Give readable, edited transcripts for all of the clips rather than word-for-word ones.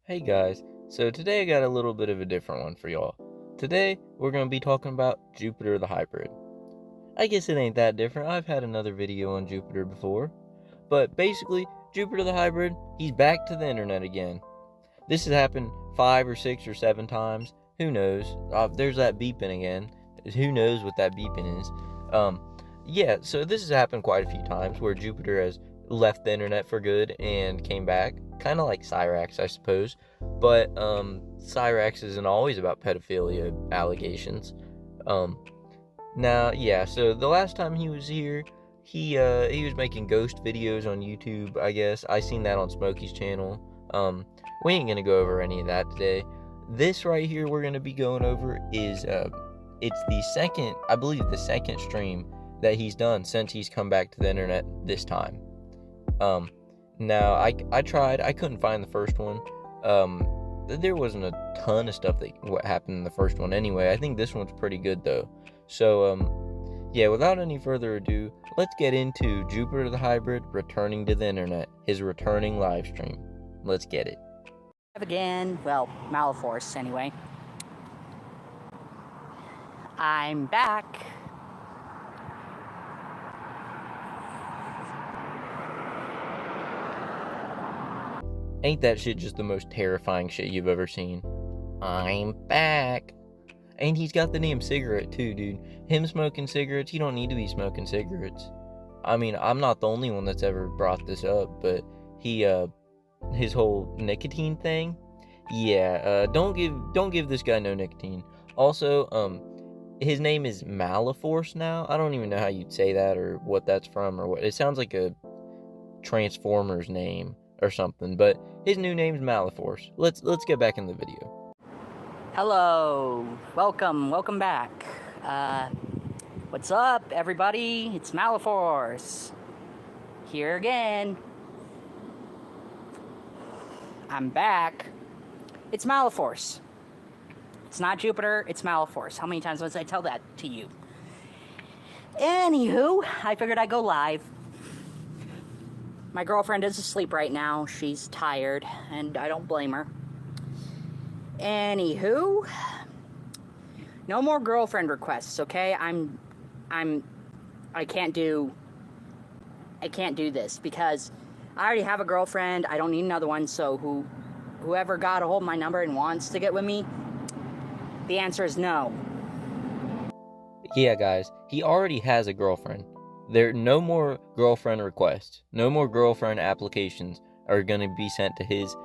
Hey guys, so today I got a little bit of a different one for y'all. Today we're going to be talking about Jupiter the Hybrid. I guess it ain't that different. I've had another video on Jupiter before. But basically, Jupiter the Hybrid, he's back to the internet again. This has happened 5 or 6 or 7 times. Who knows? There's that beeping again. Who knows what that beeping is? Yeah, so this has happened quite a few times where Jupiter has left the internet for good and came back. Kind of like Cyrax, I suppose. But Cyrax isn't always about pedophilia allegations. Now, yeah, so the last time he was here, he was making ghost videos on YouTube, I guess. I seen that on Smokey's channel. We ain't gonna go over any of that today. This right here we're gonna be going over is it's the second stream that he's done since he's come back to the internet this time. Now I tried, I couldn't find the first one. There wasn't a ton of stuff what happened in the first one anyway. I think this one's pretty good though. So yeah, without any further ado, let's get into Jupiter the Hybrid returning to the internet, his returning live stream. Let's get it. Again, well, Malforce anyway. I'm back. Ain't that shit just the most terrifying shit you've ever seen? I'm back. And he's got the name Cigarette too, dude. Him smoking cigarettes, you don't need to be smoking cigarettes. I mean, I'm not the only one that's ever brought this up, but his whole nicotine thing, yeah, don't give this guy no nicotine. Also, his name is Malforce now. I don't even know how you'd say that or what that's from or what. It sounds like a Transformers name or something, but his new name's Malforce. Let's get back in the video. Hello, welcome back. What's up, everybody? It's Malforce here again. I'm back. It's Malforce. It's not Jupiter, it's Malforce. How many times must I tell that to you? Anywho, I figured I'd go live. My girlfriend is asleep right now. She's tired, and I don't blame her. Anywho, no more girlfriend requests, okay? I can't do this because I already have a girlfriend. I don't need another one, so whoever got a hold of my number and wants to get with me, the answer is no. Yeah, guys, he already has a girlfriend. There no more girlfriend requests. No more girlfriend applications are gonna be sent to his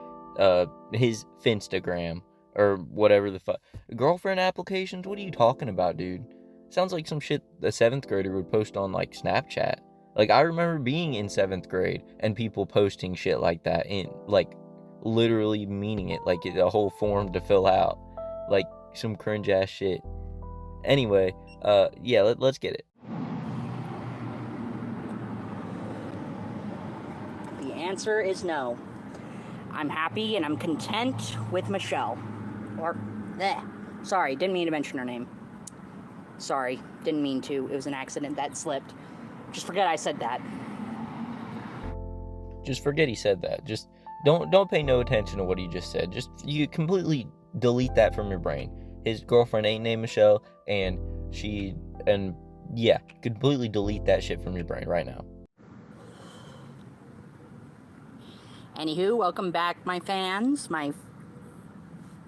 Finstagram or whatever the fuck. Girlfriend applications? What are you talking about, dude? Sounds like some shit a 7th grader would post on like Snapchat. Like, I remember being in 7th grade and people posting shit like that in like literally meaning it, like a whole form to fill out, like some cringe ass shit. Anyway, yeah, let's get it. The answer is no. I'm happy and I'm content with Michelle. Sorry, didn't mean to mention her name. Sorry, didn't mean to. It was an accident that slipped. Just forget I said that. Just forget he said that. Just don't pay no attention to what he just said. Just you completely delete that from your brain. His girlfriend ain't named Michelle, and yeah, completely delete that shit from your brain right now. Anywho, welcome back, my fans, my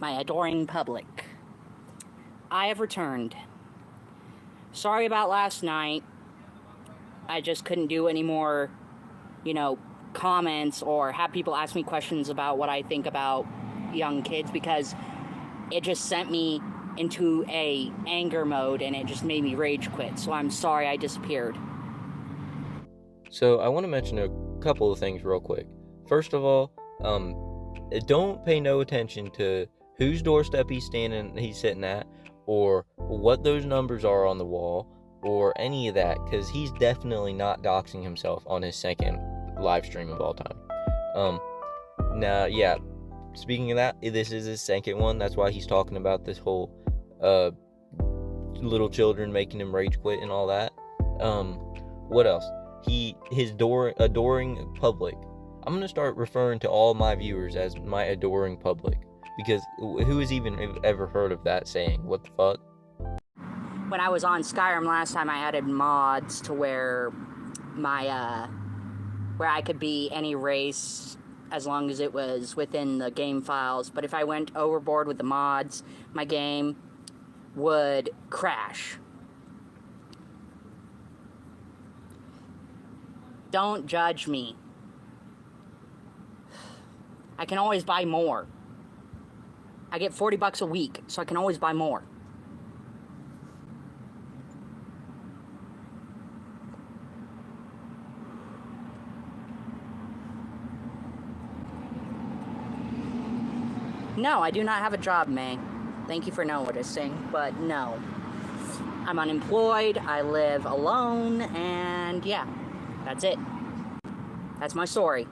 adoring public. I have returned. Sorry about last night. I just couldn't do any more, comments or have people ask me questions about what I think about young kids because it just sent me into a anger mode and it just made me rage quit. So I'm sorry I disappeared. So I want to mention a couple of things real quick. First of all, don't pay no attention to whose doorstep he's sitting at, or what those numbers are on the wall, or any of that, because he's definitely not doxing himself on his second live stream of all time. Now, yeah, speaking of that, this is his second one. That's why he's talking about this whole little children making him rage quit and all that. What else? His adoring public I'm gonna start referring to all my viewers as my adoring public, because who has even ever heard of that saying? What the fuck? When I was on Skyrim last time, I added mods to where my where I could be any race as long as it was within the game files. But if I went overboard with the mods, my game would crash. Don't judge me. I can always buy more. I get $40 a week, so I can always buy more. No, I do not have a job, May. Thank you for noticing, but no. I'm unemployed, I live alone, and yeah, that's it. That's my story.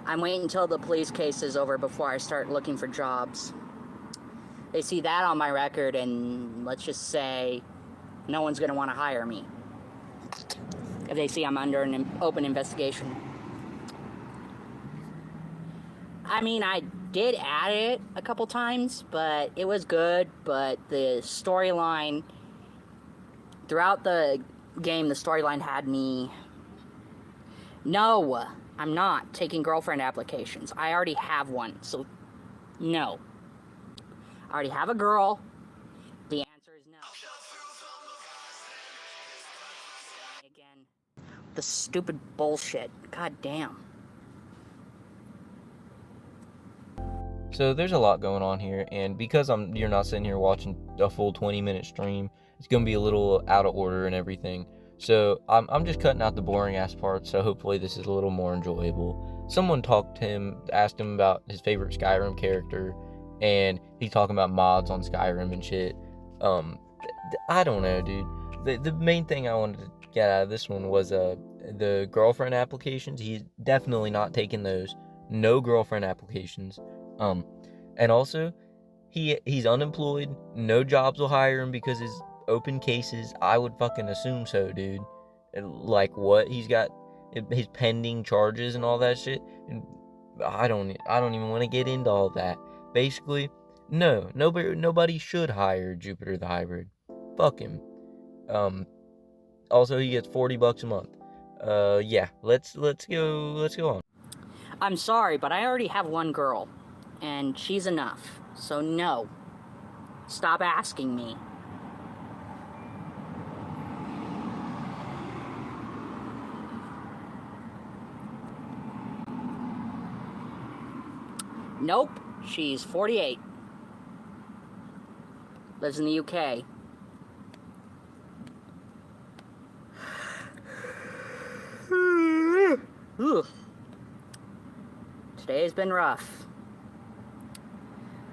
I'm waiting until the police case is over before I start looking for jobs. They see that on my record, and let's just say no one's going to want to hire me if they see I'm under an open investigation. I mean, I did add it a couple times, but it was good. But the storyline, throughout the game, the storyline had me... No, I'm not taking girlfriend applications. I already have one, so no. I already have a girl. The answer is no. Again, the stupid bullshit. God damn. So there's a lot going on here, and because you're not sitting here watching a full 20-minute stream, it's gonna be a little out of order and everything. So I'm just cutting out the boring ass parts, so hopefully this is a little more enjoyable. Someone talked to him, asked him about his favorite Skyrim character, and he's talking about mods on Skyrim and shit. I don't know, dude. The main thing I wanted to get out of this one was the girlfriend applications. He's definitely not taking those. No girlfriend applications. And also, he's unemployed. No jobs will hire him because his open cases. I would fucking assume so, dude. Like what? He's got his pending charges and all that shit. And I don't even want to get into all that. Basically, nobody should hire Jupiter the Hybrid. Fuck him. Also he gets $40 a month. Yeah, let's go on. I'm sorry, but I already have one girl, and she's enough. So no. Stop asking me. Nope, she's 48. Lives in the UK. Ugh. Today has been rough.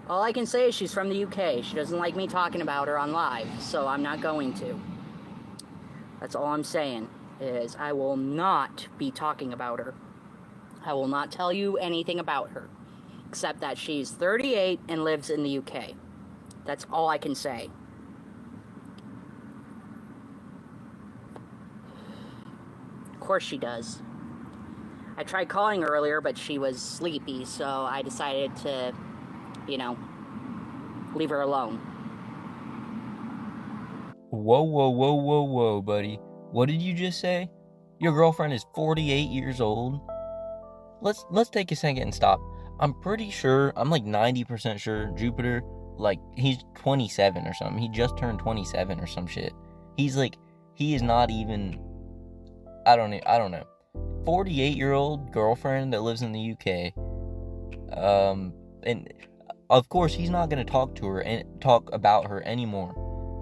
All I can say is she's from the UK. She doesn't like me talking about her on live, so I'm not going to. That's all I'm saying, is I will not be talking about her. I will not tell you anything about her, except that she's 38 and lives in the UK. That's all I can say. Of course she does. I tried calling her earlier, but she was sleepy, so I decided to, leave her alone. Whoa, buddy. What did you just say? Your girlfriend is 48 years old? Let's take a second and stop. I'm pretty sure, I'm like 90% sure Jupiter, like, he's 27 or something. He just turned 27 or some shit. He is not even, I don't know. 48-year-old girlfriend that lives in the UK. And of course he's not gonna talk to her and talk about her anymore.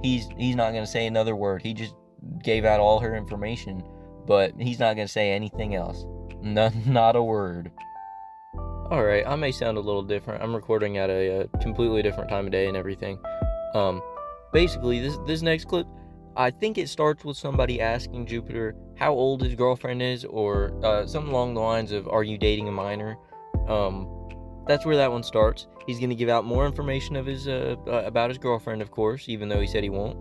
He's not gonna say another word. He just gave out all her information, but he's not gonna say anything else. Not a word. Alright, I may sound a little different. I'm recording at a completely different time of day and everything. Basically, this next clip, I think it starts with somebody asking Jupiter how old his girlfriend is, or something along the lines of, are you dating a minor? That's where that one starts. He's going to give out more information of his about his girlfriend, of course, even though he said he won't.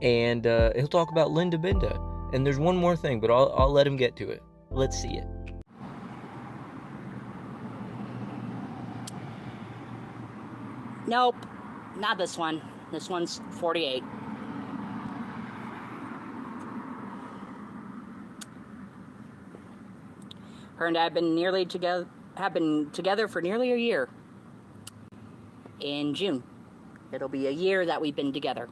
and he'll talk about Linda Binda. And there's one more thing, but I'll let him get to it. Let's see it. Nope, not this one. This one's 48. Her and I have been together for nearly a year. In June, it'll be a year that we've been together.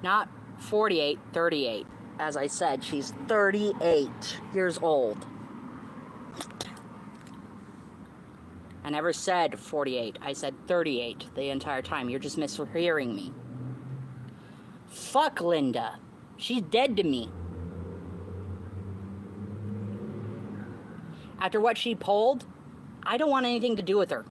Not 48, 38. As I said, she's 38 years old. I never said 48. I said 38 the entire time. You're just mishearing me. Fuck Linda. She's dead to me. After what she pulled, I don't want anything to do with her.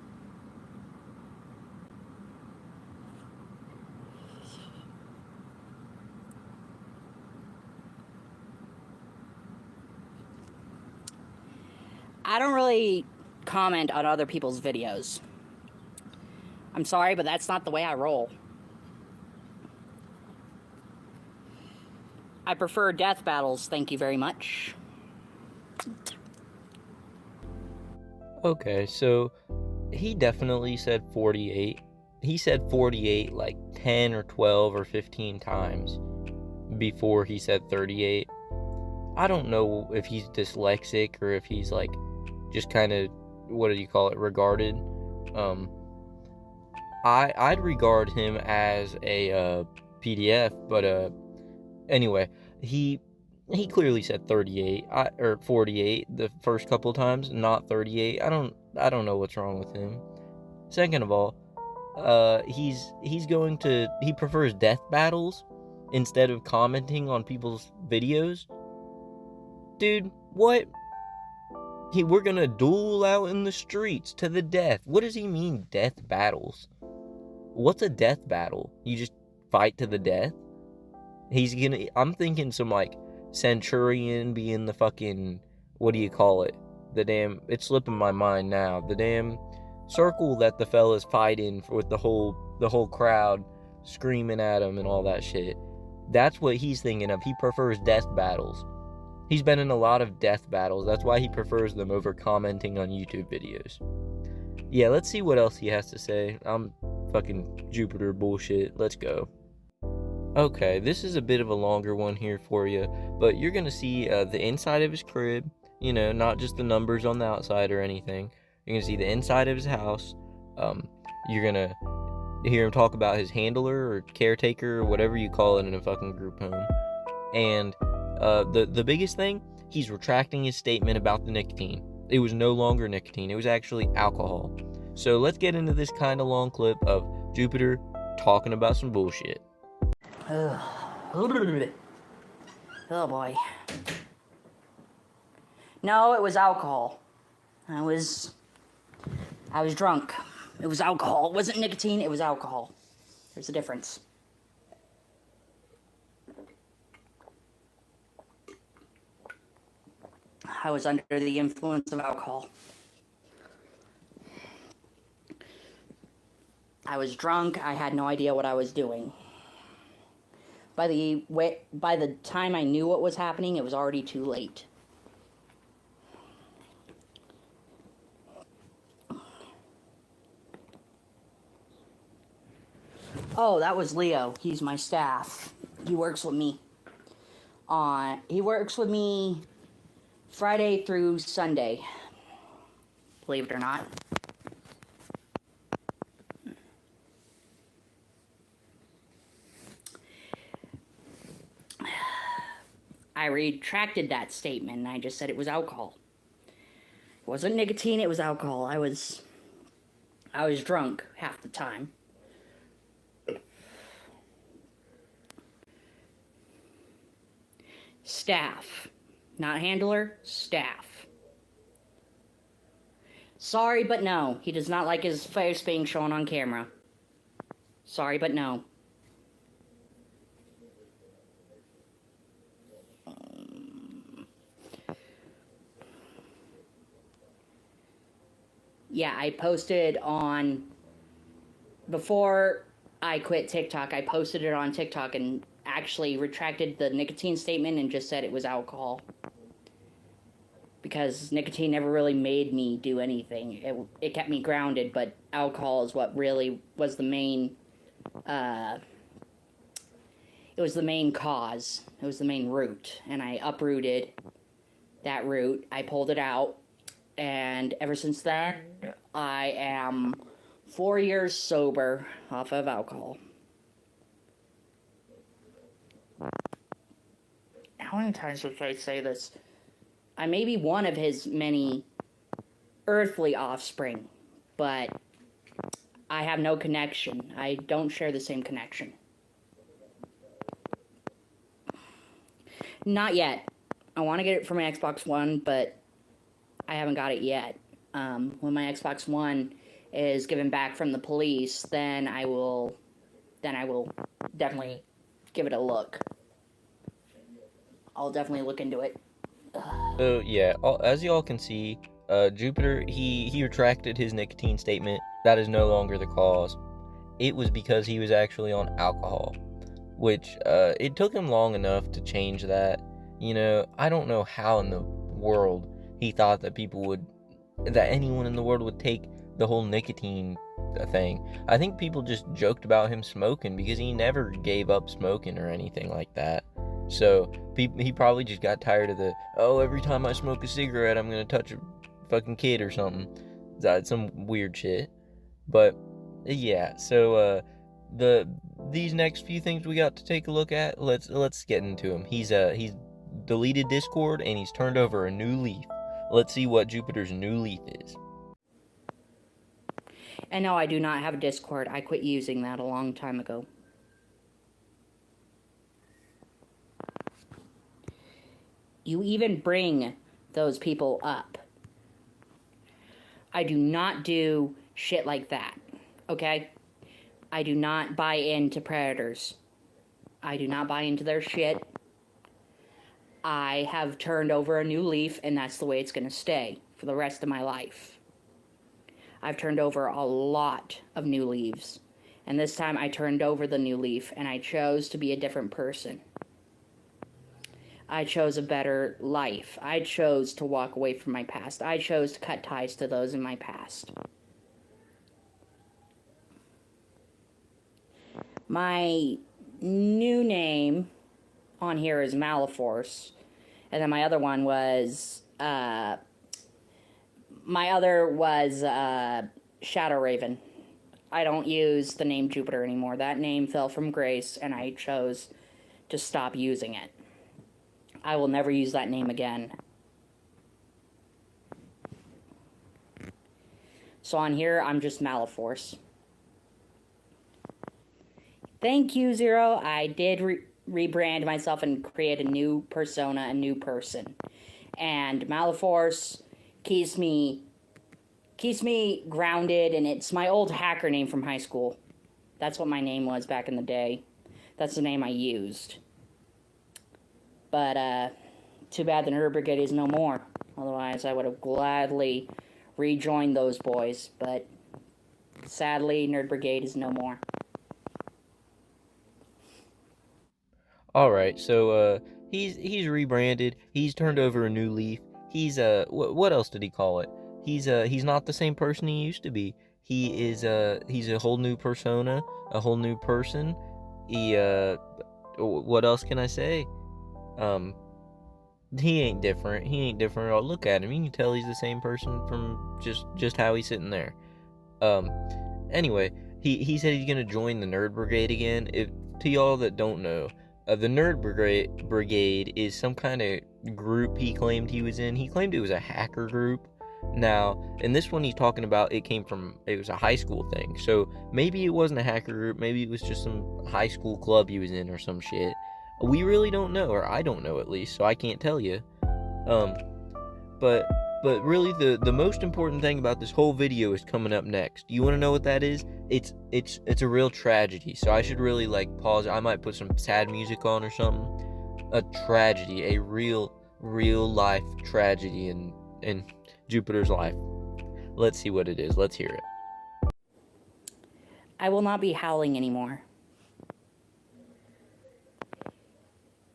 I don't really comment on other people's videos. I'm sorry, but that's not the way I roll. I prefer death battles, thank you very much. Okay, so he definitely said 48. He said 48 like 10 or 12 or 15 times before he said 38. I don't know if he's dyslexic or if he's like just kind of, what do you call it, regarded. I'd regard him as a PDF, but anyway, he clearly said 38 or 48 the first couple times, not 38. I don't know what's wrong with him. Second of all, he prefers death battles instead of commenting on people's videos. Dude, what? We're gonna duel out in the streets to the death. What does he mean, death battles? What's a death battle? You just fight to the death? I'm thinking some, like, centurion being the fucking, what do you call it? It's slipping my mind now. The damn circle that the fella's fighting with the whole crowd screaming at him and all that shit. That's what he's thinking of. He prefers death battles. He's been in a lot of death battles. That's why he prefers them over commenting on YouTube videos. Yeah, let's see what else he has to say. I'm fucking Jupiter bullshit. Let's go. Okay, this is a bit of a longer one here for you, but you're going to see the inside of his crib, you know, not just the numbers on the outside or anything. You're going to see the inside of his house. You're going to hear him talk about his handler or caretaker or whatever you call it in a fucking group home. And the biggest thing, he's retracting his statement about the nicotine. It was no longer nicotine. It was actually alcohol. So let's get into this kind of long clip of Jupiter talking about some bullshit. Oh boy. No, it was alcohol. I was drunk. It was alcohol. It wasn't nicotine, it was alcohol. There's a difference. I was under the influence of alcohol. I was drunk. I had no idea what I was doing. By the time I knew what was happening, it was already too late. Oh, that was Leo. He's my staff. He works with me. He works with me Friday through Sunday. Believe it or not. I retracted that statement and I just said it was alcohol. It wasn't nicotine, it was alcohol. I was drunk half the time. Staff. Not handler, staff. Sorry, but no. He does not like his face being shown on camera. Sorry, but no. yeah, I posted on, before I quit TikTok, I posted it on TikTok and actually retracted the nicotine statement and just said it was alcohol. Because nicotine never really made me do anything. It kept me grounded, but alcohol is what really was the main, it was the main cause. It was the main root. And I uprooted that root. I pulled it out. And ever since then, I am 4 years sober off of alcohol. How many times should I say this? I may be one of his many earthly offspring, but I have no connection. I don't share the same connection. Not yet. I want to get it for my Xbox One, but I haven't got it yet. When my Xbox One is given back from the police, then I will definitely give it a look. I'll definitely look into it. So yeah, as y'all can see, Jupiter, he retracted his nicotine statement. That is no longer the cause. It was because he was actually on alcohol, which it took him long enough to change that. You know, I don't know how in the world he thought that anyone in the world would take the whole nicotine thing. I think people just joked about him smoking because he never gave up smoking or anything like that. So he probably just got tired of every time I smoke a cigarette, I'm gonna touch a fucking kid or something. That's some weird shit. But yeah, so these next few things we got to take a look at, let's get into him. He's deleted Discord and he's turned over a new leaf. Let's see what Jupiter's new leaf is. And no, I do not have a Discord. I quit using that a long time ago. You even bring those people up. I do not do shit like that, okay? I do not buy into predators. I do not buy into their shit. I have turned over a new leaf, and that's the way it's going to stay for the rest of my life. I've turned over a lot of new leaves, and this time I turned over the new leaf, and I chose to be a different person. I chose a better life. I chose to walk away from my past. I chose to cut ties to those in my past. My new name on here is Malforce. And then my other one was, Shadow Raven. I don't use the name Jupiter anymore. That name fell from grace, and I chose to stop using it. I will never use that name again. So on here, I'm just Malforce. Thank you, Zero. I did rebrand myself and create a new persona, a new person. And Malforce keeps me grounded, and it's my old hacker name from high school. That's what my name was back in the day. That's the name I used. But, too bad the Nerd Brigade is no more. Otherwise, I would have gladly rejoined those boys. But, sadly, Nerd Brigade is no more. Alright, so, he's rebranded. He's turned over a new leaf. He's, what else did he call it? He's not the same person he used to be. He's a whole new persona, a whole new person. What else can I say? He ain't different. He ain't different at all. Look at him. You can tell he's the same person from just how he's sitting there. Anyway, he said he's gonna join the Nerd Brigade again. To y'all that don't know, the Nerd Brigade is some kind of group he claimed he was in. He claimed it was a hacker group. Now, in this one he's talking about, it was a high school thing. So maybe it wasn't a hacker group. Maybe it was just some high school club he was in or some shit. We really don't know, or I don't know at least, so I can't tell you. But really the most important thing about this whole video is coming up next. You want to know what that is? It's a real tragedy. So I should really pause. I might put some sad music on or something. A tragedy, a real life tragedy in Jupiter's life. let's see what it is. Let's hear it. I will not be howling anymore.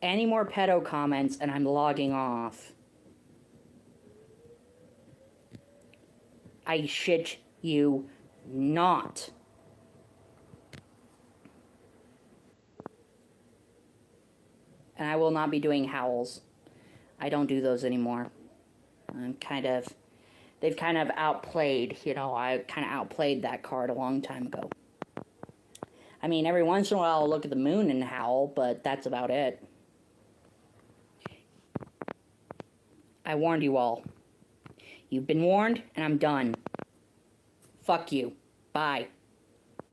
Any more pedo comments and I'm logging off. I shit you not. And I will not be doing howls. I don't do those anymore. They've kind of outplayed, I kind of outplayed that card a long time ago. I mean, every once in a while I'll look at the moon and howl, but that's about it. I warned you all. You've been warned, and I'm done. Fuck you. Bye.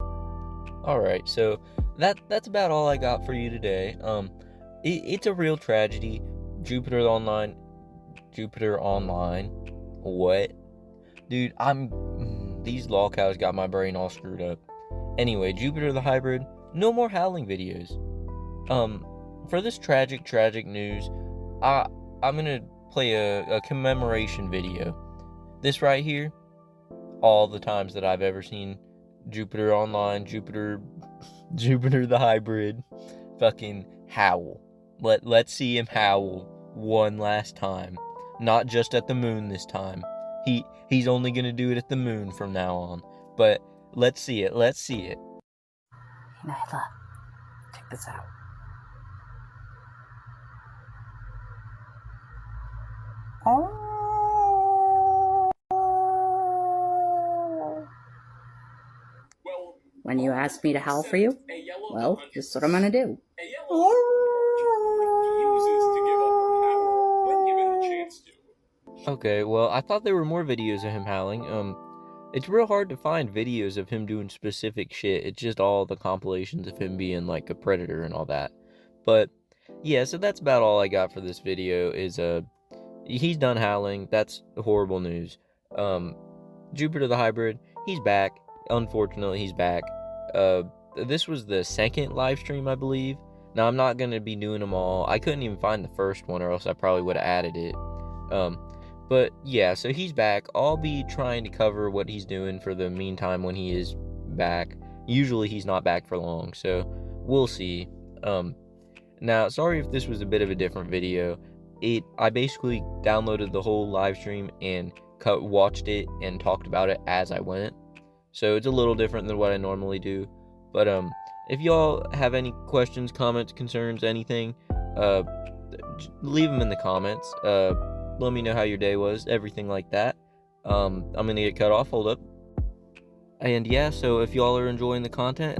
Alright, so that's about all I got for you today. It's a real tragedy. Jupiter Online. What? Dude, these lolcows got my brain all screwed up. Anyway, Jupiter the Hybrid, no more howling videos. For this tragic news, I'm gonna play a commemoration video. This right here, all the times that I've ever seen Jupiter Online, Jupiter the Hybrid, fucking howl. Let's see him howl one last time. Not just at the moon this time. He's only gonna do it at the moon from now on. But let's see it. Hey, Nyla, check this out. When you asked me to howl for you, well, this is what I'm gonna do. Okay, well, I thought there were more videos of him howling. It's real hard to find videos of him doing specific shit. It's just all the compilations of him being like a predator and all that. But yeah, so that's about all I got for this video. Is he's done howling. That's horrible news. Jupiter the Hybrid, he's back. Unfortunately, he's back. This was the second live stream, I believe. Now, I'm not gonna be doing them all. I couldn't even find the first one, or else I probably would have added it. But yeah, so he's back. I'll be trying to cover what he's doing for the meantime when he is back. Usually he's not back for long, so we'll see. Now, sorry if this was a bit of a different video. I basically downloaded the whole live stream and watched it and talked about it as I went. So it's a little different than what I normally do. But if y'all have any questions, comments, concerns, anything, leave them in the comments. Let me know how your day was, everything like that. I'm gonna get cut off, hold up. And yeah, so if y'all are enjoying the content,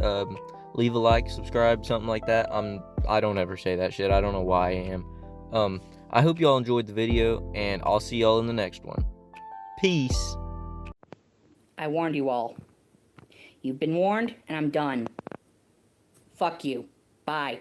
leave a like, subscribe, something like that. I don't ever say that shit, I don't know why I am. I hope y'all enjoyed the video, and I'll see y'all in the next one. Peace. I warned you all. You've been warned, and I'm done. Fuck you. Bye.